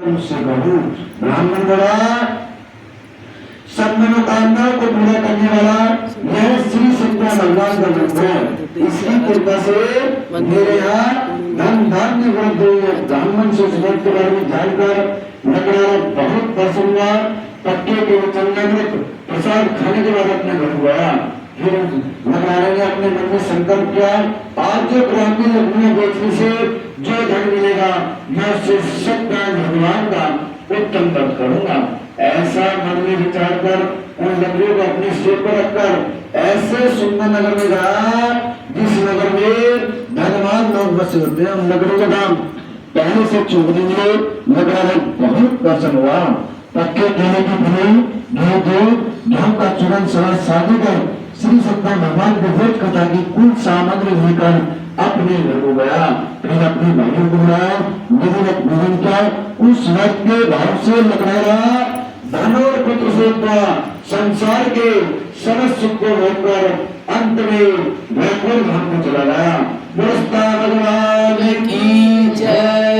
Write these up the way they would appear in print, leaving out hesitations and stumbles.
उनसे कहूँ ब्राह्मण बोला सब मनोकामनाओं को पूरा करने वाला यह श्री सत्य भगवान का मंत्र है। इसकी कृपा से मेरे यहाँ धन धान्य वृद्धि हुई है। ब्राह्मण से उस व्रत के बारे में जानकर नगरारा बहुत प्रसन्न हुआ। पक्के के वचनामृत प्रसाद खाने के बाद अपने घर गया। फिर नगरारे ने अपने मन में संकल्प किया, आज जो ब्राह्मणी लकड़ियां बेचने से जो धन मिलेगा मैं उससे सत्य भगवान का उत्तम तप करूंगा। ऐसा मन में विचार कर उन लकड़ियों को अपने सिर पर रखकर ऐसे सुंदर नगर में गया जिस नगर में धनवान लोग बसे होते हैं। उन नगरों का दाम पहले से चुगने मिले। नगरारा बहुत प्रसन्न हुआ। पक्के केले की धुनी घी दूध गेहूं का चूरन सलाद शादी कर श्री सत्य भगवान के व्रत कथा की कुल सामग्री लेकर अपने घर को गया। फिर अपनी भाइयों को बुलाया, विधिवत भोजन किया। उस व्रत के भाव से नगरारा धन और पुत्र से संसार के समस्त सुख को भोगकर अंत में वैकुंठ धाम को चला गया। बोलता भगवान की जय।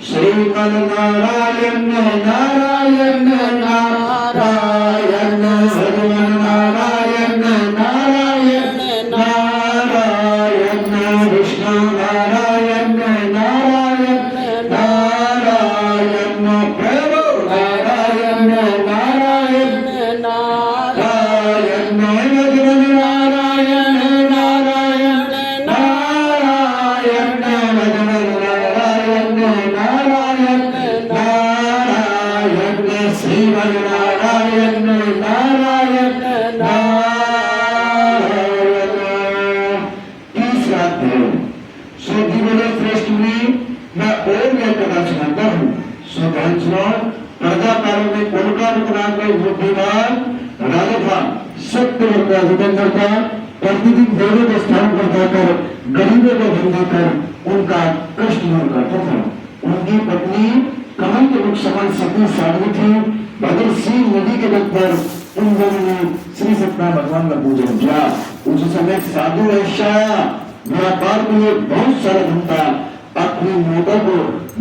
श्रीमन नारायण नारायण नारायण भगवान नारायण नारायण नारायण विष्णु नारायण नारायण नारायण प्रभु नारायण नारायण नारायण भगवान नारायण नारायण नारायण भगवान नारायण नारायण नारायण श्रीमन नारायण नारायण नारायण। तीसरा ध्यान श्रोधी बोले श्रेष्ठ मुनि मैं और यह कथा सुनाता हूँ। सो ध्यान सुनो। प्रजा काल में कोलकाता नाम का बुद्धिमान राजा था। सत्य का विदंडर था। प्रतिदिन देवों के स्थान पर जाकर गरीबों को धन देकर उनका कष्ट दूर करता था। उनकी पत्नी कमल के वृक्ष समान सती साध्वी थी। भद्रसी नदी के तट पर उन दोनों ने श्री सत्य भगवान का पूजन किया। उस समय साधु वैश्य व्यापार के लिए बहुत सारा धन था। अपनी मोटा को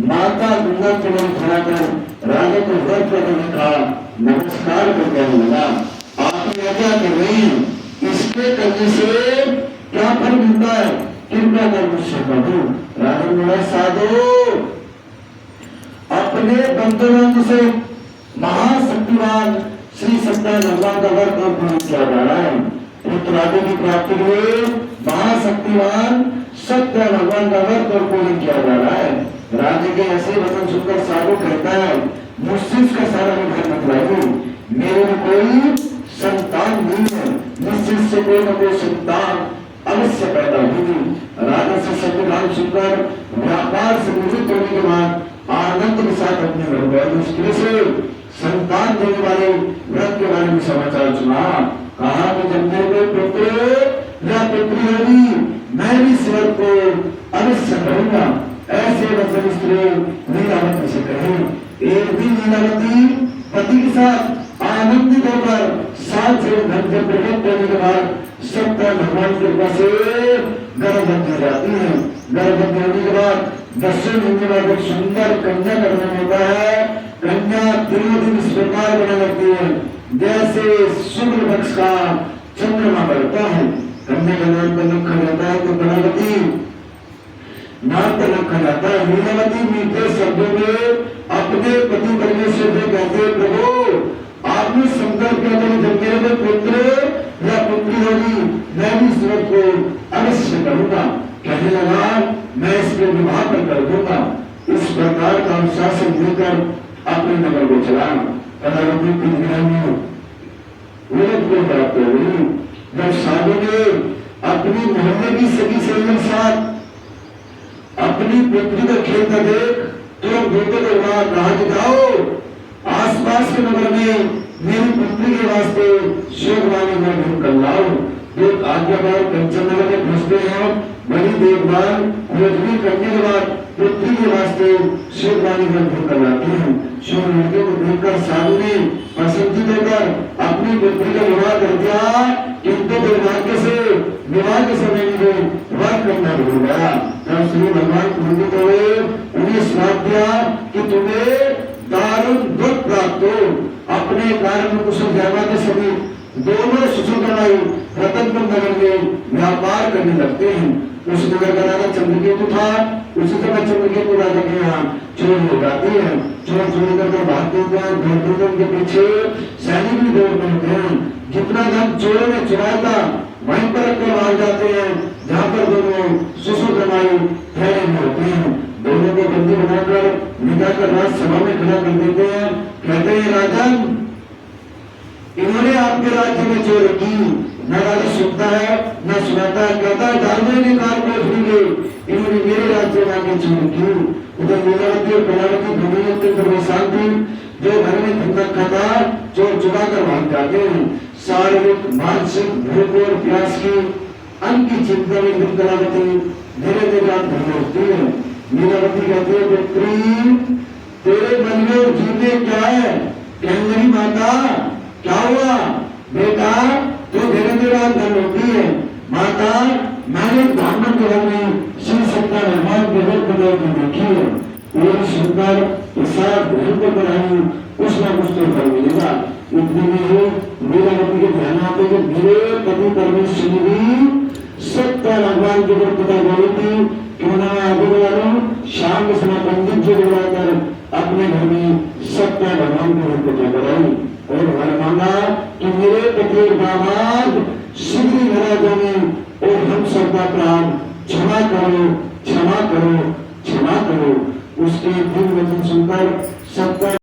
माता गंगा के लिए खड़ा कर राजा को व्रत करने का नमस्कार कर कहने लगा, आप क्या कर रही हैं? इसके करने से क्या फल मिलता है? कृपया कर मुझसे कहो। राजा ने बोला साधु अपने बंधुओं से महाशक्तिवान श्री सत्य भगवान का व्रत और पूर्ण किया जा रहा है। पुत्रादि की प्राप्ति के लिए महाशक्तिवान सत्य भगवान का व्रत और पूर्ण किया जा रहा है। राजा के ऐसे वचन सुनकर साधु कहता है मुझसे इसका सारा विधान मतलाइए। मेरे में कोई संतान नहीं है। निश्चित से कोई न कोई संतान अवश्य पैदा होगी। राजा से सत्यवान सुनकर व्यापार से निवृत्त होने के बाद आनंद के साथ अपने घर गए। मुश्किल से संतान देने वाले व्रत के बारे में समाचार सुना। कहा कि जब मेरे पुत्र या पुत्री होगी मैं भी इस व्रत को अवश्य करूंगा। ऐसे वचन स्त्री लीलावती से कहे। एक दिन लीलावती पति के साथ आनंदित होकर सात से घंटे प्रकट करने के बाद सत्य भगवान की कृपा से गर्भवती हो जाती है। गर्भवती होने के बाद 10 महीने बाद एक सुंदर कन्या का जन्म होता है। कन्या दिनों दिन इस प्रकार बनने लगती है जैसे शुक्ल पक्ष का चंद्रमा बढ़ता है। कन्या का नाम का रखा जाता है तो गणावती नाम का रखा जाता है। लीलावती मीठे शब्दों में अपने पति परमेश्वर से कहते प्रभु आपने संकल्प किया था जब मेरे में पुत्र या पुत्री होगी मैं भी इस व्रत को अवश्य करूंगा। कहने लगा मैं इसके विवाह कर दूंगा। इस प्रकार का अनुशासन लेकर अपने नगर को चला। प्राप्त हो गई। जब साधु ने अपनी मोहल्ले की सभी सहेलियों के साथ अपनी पुत्री का खेलता देख तो बेटे को कहा कि जाओ आसपास के नगर में मेरी पुत्री के वास्ते शोभवानी में ढूंढ कर लाओ। एक आज्ञाकार कंचन नगर में घुसते हैं। बड़ी देखभाल खोजबीन करने के बाद पुत्री के वास्ते शोभवानी में ढूंढ कर लाते हैं। शोभ लड़के को देखकर साधु ने प्रसन्नचित होकर अपनी पुत्री का विवाह कर दिया। किंतु दुर्भाग्य से विवाह के समय में व्रत करना भूल गया। जब श्री भगवान क्रोधित हुए उन्हें श्राप दिया कि तुम्हें अपने कारण कुशल जामाते सभी दोनों सुशोधनाई रतनपुर नगर में व्यापार करने लगते हैं। उस नगर का राजा चंद्रकेतु था। उसी समय चंद्रकेतु राजा के यहाँ चोर हो जाती है। चोर चोरी करके भागते हैं, दौड़ते उनके पीछे सैनिक भी दौड़ते हैं। जितना धन चोरों ने चुराया था वहीं पर रखकर भाग जाते हैं, जहाँ पर दोनों सुशोधनाई ठहरे हुए होते हैं। दोनों को बंदी बनाकर निकालकर राजसभा में खड़ा कर देते हैं। कहते हैं राजन, इन्होंने आपके राज्य में चोरी की। न राजा सुनता है न सुनाता है, कहता है डालने निकाल को भूले, इन्होंने मेरे राज्य में आके चोरी की। उधर लीलावती और कलावती दोनों अत्यंत परेशान थी। जो घर में धंधा खाता चोर चुरा कर भाग जाते हैं। शारीरिक मानसिक भूख और प्यास की अन्न की चिंता में कलावती धीरे धीरे आत्महत्या होती है। लीलावती कहती है पुत्री, तेरे मन में जीते क्या है? कहंगरी माता, क्या हुआ बेटा? तो धीरे धीरे धन होती है। माता, मैंने ब्राह्मण के घर में शिव शंकर भगवान के रूप में देखी है। वो सुंदर प्रसाद ग्रहण को कराई, कुछ ना कुछ तो फल मिलेगा। इतने में ही लीलावती के ध्यान आते कि मेरे पति परमेश्वर भी सत्य भगवान के रूप पिता बोली थी, क्यों ना आगे वालों शाम के समय पंडित जी बुलाकर अपने घर में सत्य भगवान के रूप पिता कराई और वर मांगा कि मेरे पति दामाद शीघ्र घर जाने और हम सबका प्राण क्षमा करो, क्षमा करो, क्षमा करो। उसके दिल वचन सुनकर सत्य